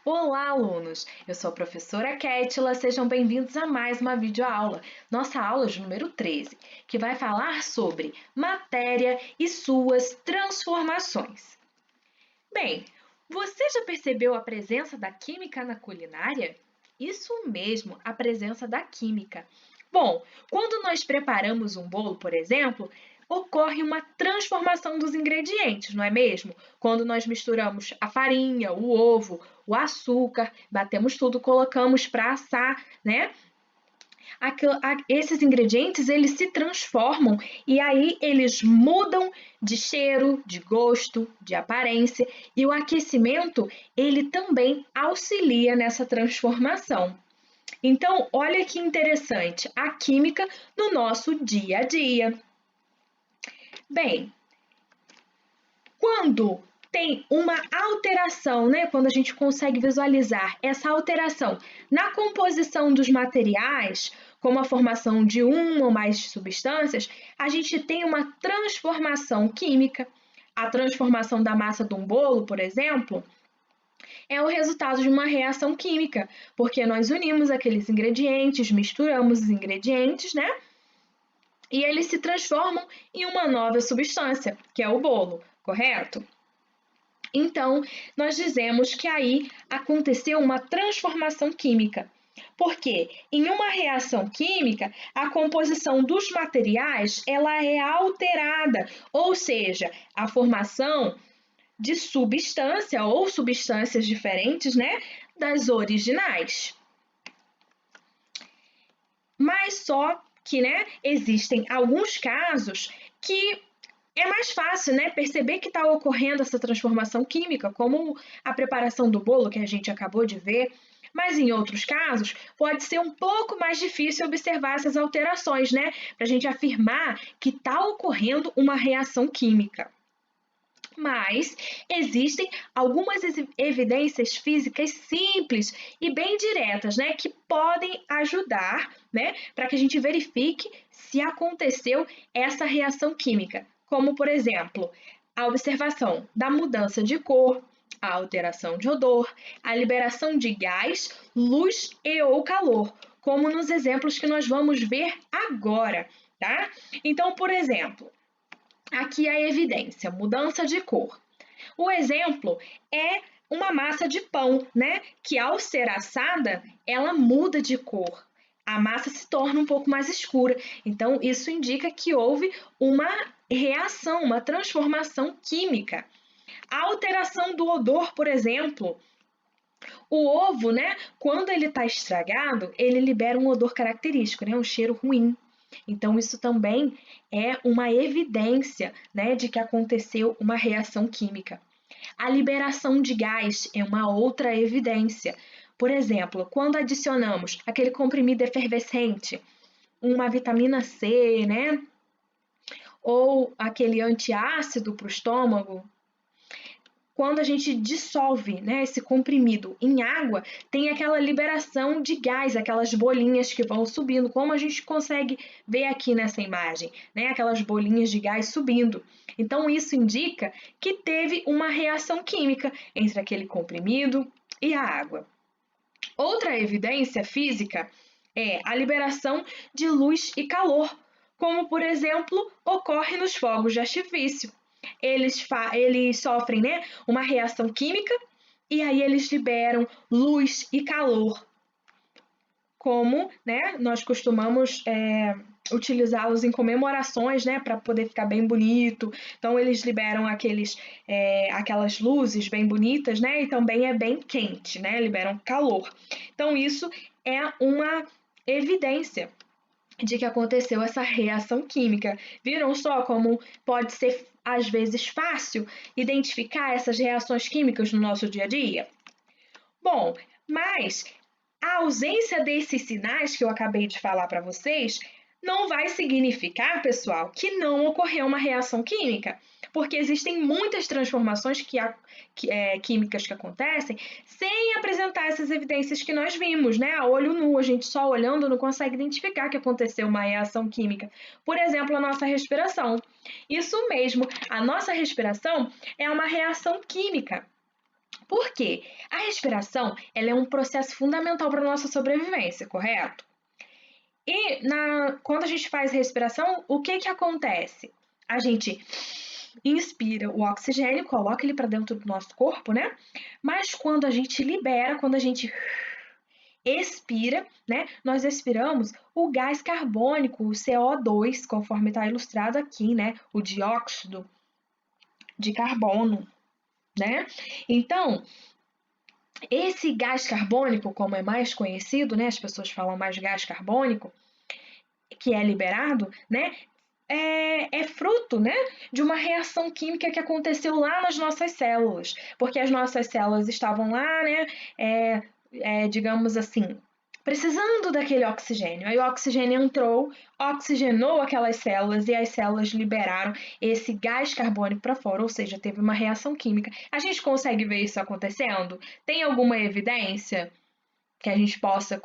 Olá, alunos! Eu sou a professora Kétila, sejam bem-vindos a mais uma videoaula, nossa aula de número 13, que vai falar sobre matéria e suas transformações. Bem, você já percebeu a presença da química na culinária? Isso mesmo, a presença da química. Bom, quando nós preparamos um bolo, por exemplo, ocorre uma transformação dos ingredientes, não é mesmo? Quando nós misturamos a farinha, o ovo, o açúcar, batemos tudo, colocamos para assar, né? Esses ingredientes eles se transformam e aí eles mudam de cheiro, de gosto, de aparência e o aquecimento ele também auxilia nessa transformação. Então, olha que interessante, a química no nosso dia a dia. Bem, quando tem uma alteração, né? Quando a gente consegue visualizar essa alteração na composição dos materiais, como a formação de uma ou mais substâncias, a gente tem uma transformação química. A transformação da massa de um bolo, por exemplo, é o resultado de uma reação química, porque nós unimos aqueles ingredientes, misturamos os ingredientes, né? E eles se transformam em uma nova substância, que é o bolo, correto? Então, nós dizemos que aí aconteceu uma transformação química. Porque em uma reação química, a composição dos materiais ela é alterada, ou seja, a formação de substância ou substâncias diferentes, né, das originais. Mas só que, né, existem alguns casos que é mais fácil, né, perceber que está ocorrendo essa transformação química, como a preparação do bolo que a gente acabou de ver, mas em outros casos pode ser um pouco mais difícil observar essas alterações, né, para a gente afirmar que está ocorrendo uma reação química. Mas existem algumas evidências físicas simples e bem diretas, né, que podem ajudar, né, para que a gente verifique se aconteceu essa reação química, como por exemplo, a observação da mudança de cor, a alteração de odor, a liberação de gás, luz e ou calor, como nos exemplos que nós vamos ver agora, tá? Então, por exemplo, aqui a evidência, mudança de cor. O exemplo é uma massa de pão, né? Que ao ser assada, ela muda de cor. A massa se torna um pouco mais escura. Então, isso indica que houve uma reação, uma transformação química. A alteração do odor, por exemplo, o ovo, né? Quando ele está estragado, ele libera um odor característico, né? Um cheiro ruim. Então, isso também é uma evidência, né, de que aconteceu uma reação química. A liberação de gás é uma outra evidência. Por exemplo, quando adicionamos aquele comprimido efervescente, uma vitamina C, né, ou aquele antiácido para o estômago, quando a gente dissolve, né, esse comprimido em água, tem aquela liberação de gás, aquelas bolinhas que vão subindo, como a gente consegue ver aqui nessa imagem, né, aquelas bolinhas de gás subindo. Então, isso indica que teve uma reação química entre aquele comprimido e a água. Outra evidência física é a liberação de luz e calor, como, por exemplo, ocorre nos fogos de artifício. Eles sofrem, né, uma reação química e aí eles liberam luz e calor, como, né, nós costumamos utilizá-los em comemorações, né, para poder ficar bem bonito. Então eles liberam aquelas luzes bem bonitas, né, e também é bem quente, né, liberam calor. Então isso é uma evidência de que aconteceu essa reação química. Viram só como pode ser, às vezes, fácil identificar essas reações químicas no nosso dia a dia? Bom, mas a ausência desses sinais que eu acabei de falar para vocês não vai significar, pessoal, que não ocorreu uma reação química, porque existem muitas transformações químicas que acontecem sem apresentar essas evidências que nós vimos, né? A olho nu, a gente só olhando não consegue identificar que aconteceu uma reação química. Por exemplo, a nossa respiração. Isso mesmo, a nossa respiração é uma reação química. Por quê? A respiração, ela é um processo fundamental para a nossa sobrevivência, correto? E quando a gente faz respiração, o que acontece? A gente inspira o oxigênio, coloca ele para dentro do nosso corpo, né? Mas quando a gente libera, quando a gente expira, né? Nós expiramos o gás carbônico, o CO2, conforme está ilustrado aqui, né? O dióxido de carbono, né? Então, esse gás carbônico, como é mais conhecido, né? As pessoas falam mais gás carbônico, que é liberado, né? É fruto, né, de uma reação química que aconteceu lá nas nossas células, porque as nossas células estavam lá, né, digamos assim, precisando daquele oxigênio. Aí o oxigênio entrou, oxigenou aquelas células e as células liberaram esse gás carbônico para fora, ou seja, teve uma reação química. A gente consegue ver isso acontecendo? Tem alguma evidência que a gente possa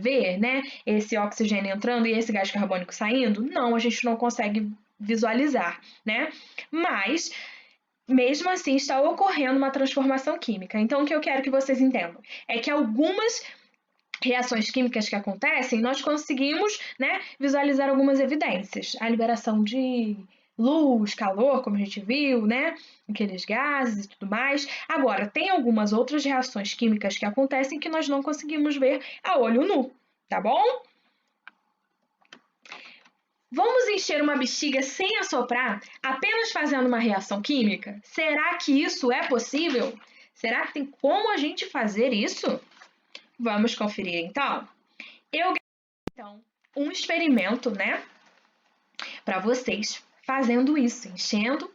ver, né, esse oxigênio entrando e esse gás carbônico saindo? Não, a gente não consegue visualizar, né? Mas, mesmo assim, está ocorrendo uma transformação química. Então, o que eu quero que vocês entendam é que algumas reações químicas que acontecem, nós conseguimos, né, visualizar algumas evidências. A liberação de luz, calor, como a gente viu, né, aqueles gases e tudo mais. Agora, tem algumas outras reações químicas que acontecem que nós não conseguimos ver a olho nu, tá bom? Vamos encher uma bexiga sem assoprar, apenas fazendo uma reação química? Será que isso é possível? Será que tem como a gente fazer isso? Vamos conferir então. Eu então um experimento, né, para vocês fazendo isso, enchendo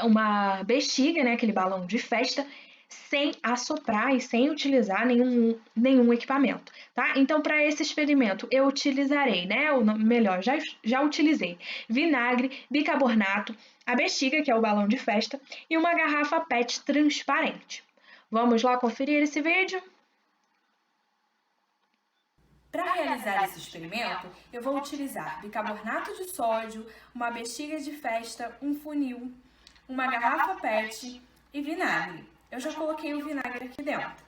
uma bexiga, né, aquele balão de festa, sem assoprar e sem utilizar nenhum equipamento, tá? Então, para esse experimento, eu utilizarei, né, ou melhor, já utilizei vinagre, bicarbonato, a bexiga, que é o balão de festa, e uma garrafa PET transparente. Vamos lá conferir esse vídeo? Para realizar esse experimento, eu vou utilizar bicarbonato de sódio, uma bexiga de festa, um funil, uma garrafa PET e vinagre. Eu já coloquei o vinagre aqui dentro.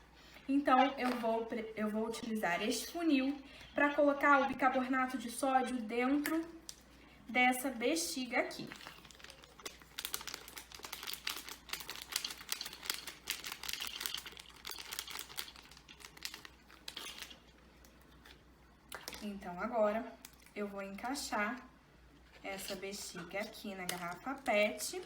Então, eu vou utilizar este funil para colocar o bicarbonato de sódio dentro dessa bexiga aqui. Então, agora eu vou encaixar essa bexiga aqui na garrafa PET.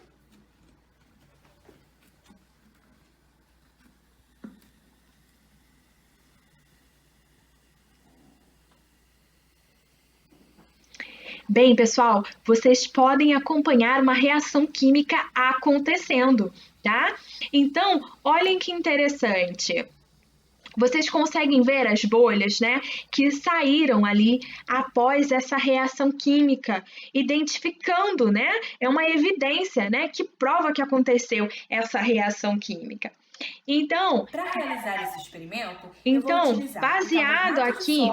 Bem, pessoal, vocês podem acompanhar uma reação química acontecendo, tá? Então, olhem que interessante. Vocês conseguem ver as bolhas, né, que saíram ali após essa reação química, identificando, né, é uma evidência, né, que prova que aconteceu essa reação química. Então, para realizar esse experimento, eu vou utilizar baseado aqui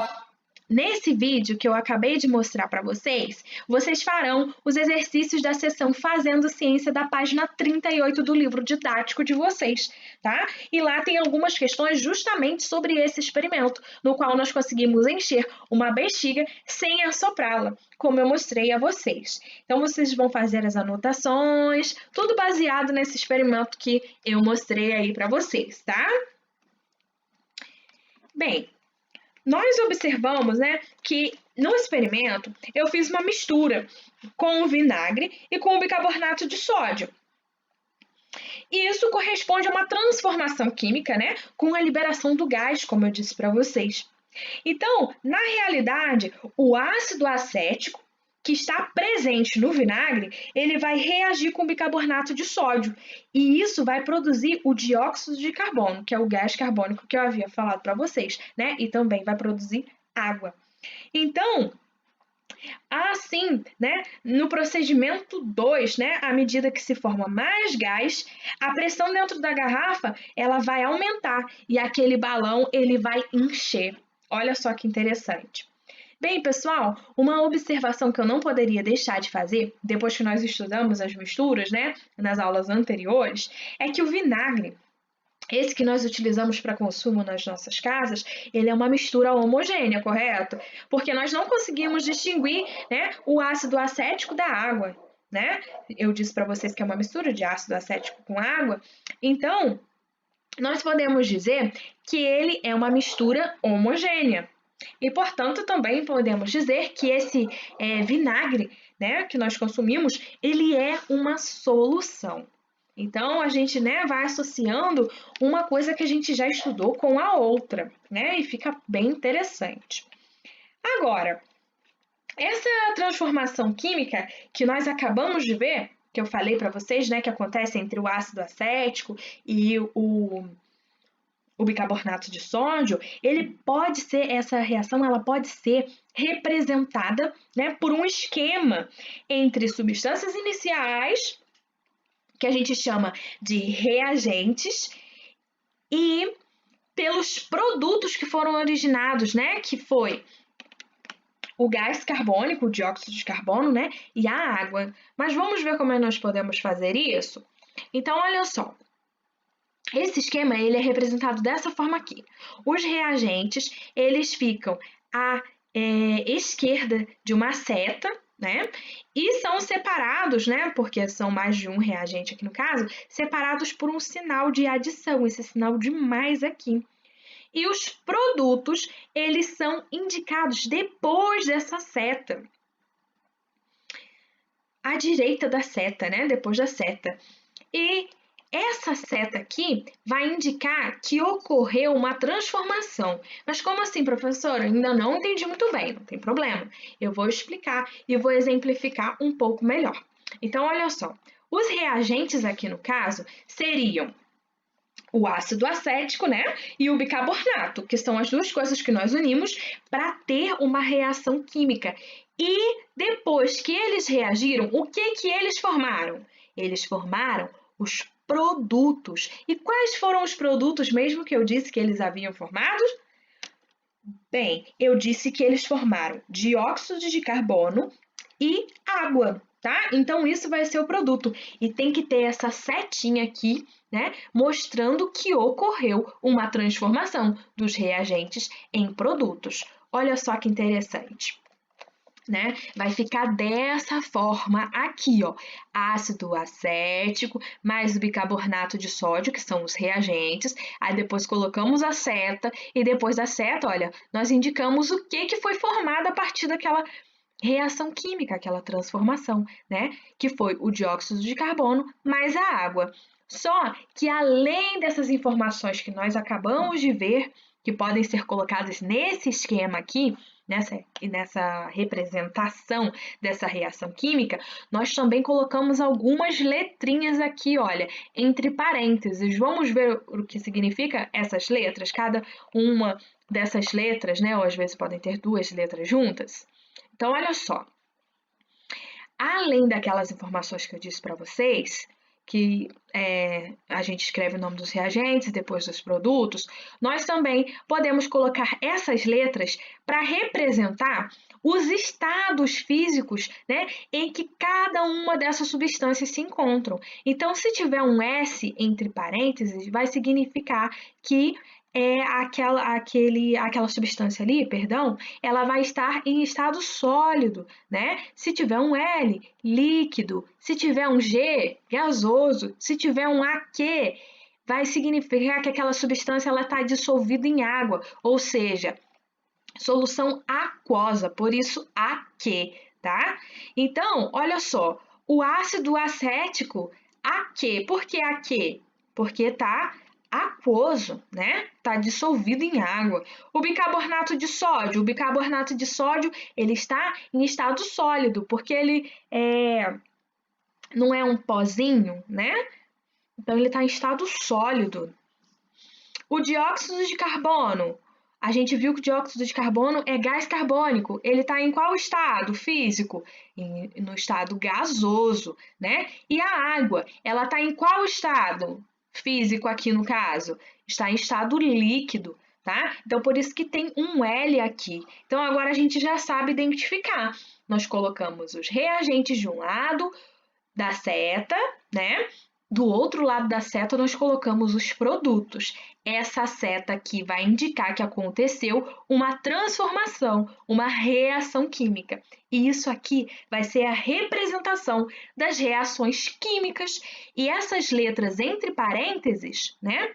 nesse vídeo que eu acabei de mostrar para vocês, vocês farão os exercícios da sessão Fazendo Ciência da página 38 do livro didático de vocês, tá? E lá tem algumas questões justamente sobre esse experimento, no qual nós conseguimos encher uma bexiga sem assoprá-la, como eu mostrei a vocês. Então, vocês vão fazer as anotações, tudo baseado nesse experimento que eu mostrei aí para vocês, tá? Bem, nós observamos, né, que no experimento eu fiz uma mistura com o vinagre e com o bicarbonato de sódio. E isso corresponde a uma transformação química, né, com a liberação do gás, como eu disse para vocês. Então, na realidade, o ácido acético que está presente no vinagre, ele vai reagir com o bicarbonato de sódio. E isso vai produzir o dióxido de carbono, que é o gás carbônico que eu havia falado para vocês, né? E também vai produzir água. Então, assim, né, no procedimento 2, né, à medida que se forma mais gás, a pressão dentro da garrafa, ela vai aumentar e aquele balão, ele vai encher. Olha só que interessante. Bem, pessoal, uma observação que eu não poderia deixar de fazer, depois que nós estudamos as misturas, né, nas aulas anteriores, é que o vinagre, esse que nós utilizamos para consumo nas nossas casas, ele é uma mistura homogênea, correto? Porque nós não conseguimos distinguir, né, o ácido acético da água, né? Eu disse para vocês que é uma mistura de ácido acético com água. Então, nós podemos dizer que ele é uma mistura homogênea. E, portanto, também podemos dizer que esse vinagre, né, que nós consumimos, ele é uma solução. Então, a gente, né, vai associando uma coisa que a gente já estudou com a outra, né, e fica bem interessante. Agora, essa transformação química que nós acabamos de ver, que eu falei para vocês, né, que acontece entre o ácido acético e o bicarbonato de sódio, essa reação ela pode ser representada, né, por um esquema entre substâncias iniciais, que a gente chama de reagentes, e pelos produtos que foram originados, né, que foi o gás carbônico, o dióxido de carbono, né, e a água. Mas vamos ver como nós podemos fazer isso? Então, olha só. Esse esquema ele é representado dessa forma aqui. Os reagentes eles ficam à esquerda de uma seta, né? E são separados, né? Porque são mais de um reagente aqui no caso, separados por um sinal de adição, esse sinal de mais aqui. E os produtos eles são indicados depois dessa seta, à direita da seta, né? Depois da seta. E essa seta aqui vai indicar que ocorreu uma transformação. Mas como assim, professora? Ainda não entendi muito bem, não tem problema. Eu vou explicar e vou exemplificar um pouco melhor. Então, olha só. Os reagentes aqui no caso seriam o ácido acético, né? E o bicarbonato, que são as duas coisas que nós unimos para ter uma reação química. E depois que eles reagiram, o que eles formaram? Eles formaram os produtos. E quais foram os produtos mesmo que eu disse que eles haviam formado? Bem, eu disse que eles formaram dióxido de carbono e água, tá? Então, isso vai ser o produto. E tem que ter essa setinha aqui, né? Mostrando que ocorreu uma transformação dos reagentes em produtos. Olha só que interessante. Né? Vai ficar dessa forma aqui, ó, ácido acético mais o bicarbonato de sódio, que são os reagentes, aí depois colocamos a seta, e depois da seta, olha, nós indicamos o que foi formado a partir daquela reação química, aquela transformação, né? Que foi o dióxido de carbono mais a água. Só que além dessas informações que nós acabamos de ver, que podem ser colocadas nesse esquema aqui, nessa representação dessa reação química, nós também colocamos algumas letrinhas aqui, olha, entre parênteses. Vamos ver o que significa essas letras? Cada uma dessas letras, né, ou às vezes podem ter duas letras juntas. Então, olha só. Além daquelas informações que eu disse para vocês, que a gente escreve o nome dos reagentes, depois dos produtos, nós também podemos colocar essas letras para representar os estados físicos, né, em que cada uma dessas substâncias se encontram. Então, se tiver um S entre parênteses, vai significar que aquela substância ali, perdão, ela vai estar em estado sólido, né? Se tiver um L, líquido. Se tiver um G, gasoso. Se tiver um AQ, vai significar que aquela substância está dissolvida em água, ou seja, solução aquosa, por isso AQ, tá? Então, olha só, o ácido acético, AQ, por que AQ? Porque está aquoso, né? Está dissolvido em água. O bicarbonato de sódio, ele está em estado sólido, porque ele não é um pozinho, né? Então, ele está em estado sólido. O dióxido de carbono, a gente viu que o dióxido de carbono é gás carbônico. Ele está em qual estado físico? No estado gasoso, né? E a água, ela está em qual estado físico aqui no caso? Está em estado líquido, tá? Então, por isso que tem um L aqui. Então, agora a gente já sabe identificar. Nós colocamos os reagentes de um lado da seta, né? Do outro lado da seta, nós colocamos os produtos. Essa seta aqui vai indicar que aconteceu uma transformação, uma reação química. E isso aqui vai ser a representação das reações químicas. E essas letras entre parênteses, né,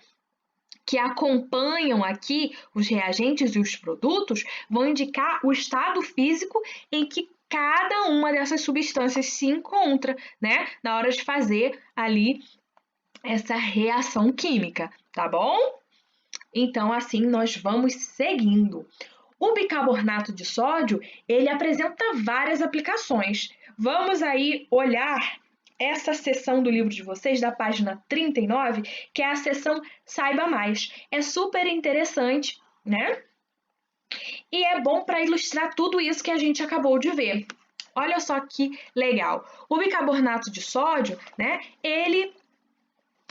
que acompanham aqui os reagentes e os produtos, vão indicar o estado físico em que cada uma dessas substâncias se encontra, né, na hora de fazer ali essa reação química, tá bom? Então, assim, nós vamos seguindo. O bicarbonato de sódio, ele apresenta várias aplicações. Vamos aí olhar essa seção do livro de vocês, da página 39, que é a seção Saiba Mais. É super interessante, né? E é bom para ilustrar tudo isso que a gente acabou de ver. Olha só que legal. O bicarbonato de sódio, né? Ele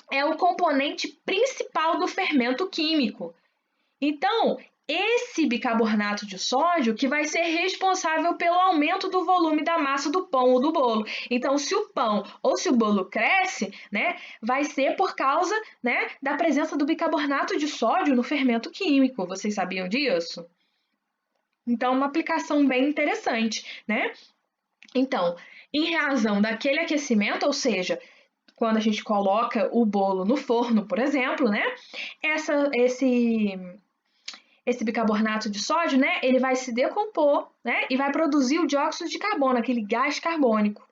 é o componente principal do fermento químico. Então, esse bicarbonato de sódio que vai ser responsável pelo aumento do volume da massa do pão ou do bolo. Então, se o pão ou se o bolo cresce, né, vai ser por causa, né, da presença do bicarbonato de sódio no fermento químico. Vocês sabiam disso? Então, uma aplicação bem interessante, né? Então, em razão daquele aquecimento, ou seja, quando a gente coloca o bolo no forno, por exemplo, né? Esse bicarbonato de sódio, né? Ele vai se decompor, né? E vai produzir o dióxido de carbono, aquele gás carbônico.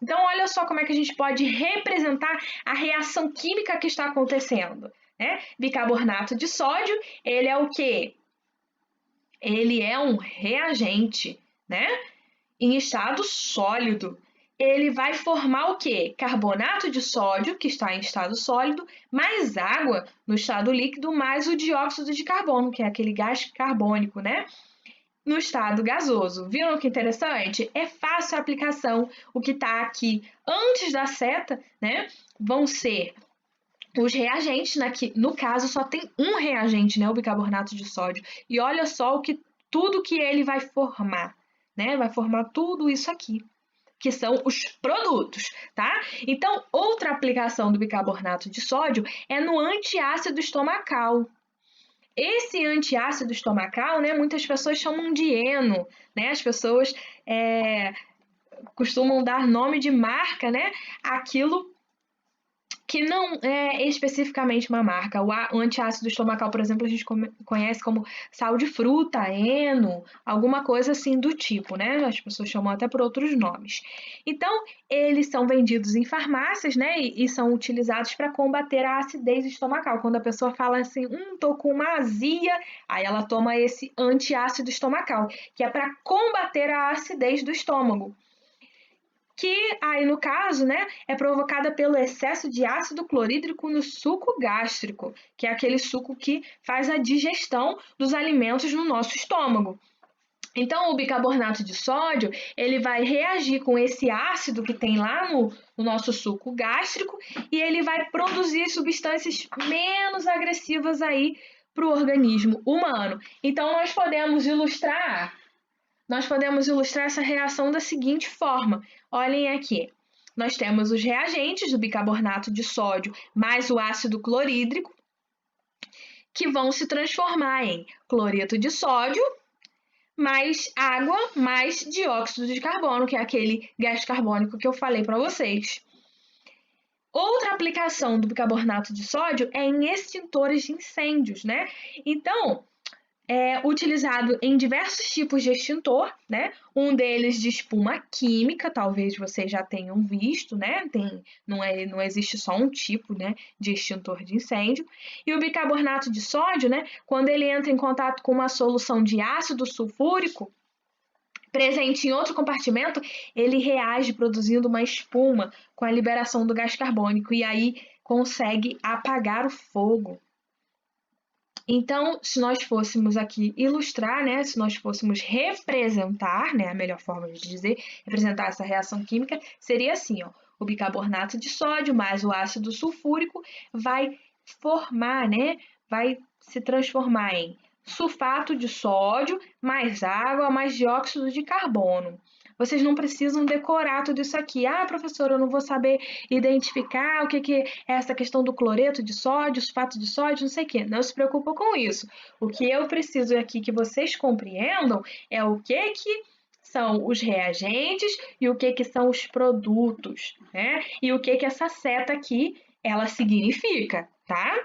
Então, olha só como é que a gente pode representar a reação química que está acontecendo, né? Bicarbonato de sódio, ele é o quê? Ele é um reagente, né? Em estado sólido. Ele vai formar o quê? Carbonato de sódio, que está em estado sólido, mais água no estado líquido, mais o dióxido de carbono, que é aquele gás carbônico, né? No estado gasoso. Viram que interessante? É fácil a aplicação. O que está aqui antes da seta, né? Vão ser os reagentes, no caso só tem um reagente, né? O bicarbonato de sódio. E olha só tudo que ele vai formar, né? Vai formar tudo isso aqui, que são os produtos, tá? Então, outra aplicação do bicarbonato de sódio é no antiácido estomacal. Esse antiácido estomacal, né, muitas pessoas chamam de ENO, né? As pessoas costumam dar nome de marca, né? Aquilo que não é especificamente uma marca. O antiácido estomacal, por exemplo, a gente conhece como sal de fruta, eno, alguma coisa assim do tipo, né? As pessoas chamam até por outros nomes. Então, eles são vendidos em farmácias, né? E são utilizados para combater a acidez estomacal. Quando a pessoa fala assim, tô com uma azia, aí ela toma esse antiácido estomacal, que é para combater a acidez do estômago, que aí no caso, né, é provocada pelo excesso de ácido clorídrico no suco gástrico, que é aquele suco que faz a digestão dos alimentos no nosso estômago. Então, o bicarbonato de sódio, ele vai reagir com esse ácido que tem lá no nosso suco gástrico e ele vai produzir substâncias menos agressivas aí para o organismo humano. Então, nós podemos ilustrar essa reação da seguinte forma. Olhem aqui. Nós temos os reagentes do bicarbonato de sódio mais o ácido clorídrico, que vão se transformar em cloreto de sódio mais água mais dióxido de carbono, que é aquele gás carbônico que eu falei para vocês. Outra aplicação do bicarbonato de sódio é em extintores de incêndios, né? Então, é utilizado em diversos tipos de extintor, né? Um deles de espuma química, talvez vocês já tenham visto, né? Não existe só um tipo, né, de extintor de incêndio. E o bicarbonato de sódio, né, quando ele entra em contato com uma solução de ácido sulfúrico presente em outro compartimento, ele reage produzindo uma espuma com a liberação do gás carbônico e aí consegue apagar o fogo. Então, se nós fôssemos aqui ilustrar, né, se nós fôssemos representar, né, a melhor forma de dizer, representar essa reação química, seria assim, ó, o bicarbonato de sódio mais o ácido sulfúrico vai formar, né, vai se transformar em sulfato de sódio mais água mais dióxido de carbono. Vocês não precisam decorar tudo isso aqui. Ah, professora, eu não vou saber identificar o que é essa questão do cloreto de sódio, sulfato de sódio, não sei o quê. Não se preocupa com isso. O que eu preciso aqui que vocês compreendam é o que são os reagentes e o que são os produtos, né? E o que essa seta aqui, ela significa, tá?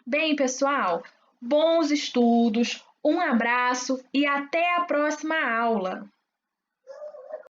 Bem, pessoal, bons estudos, um abraço e até a próxima aula!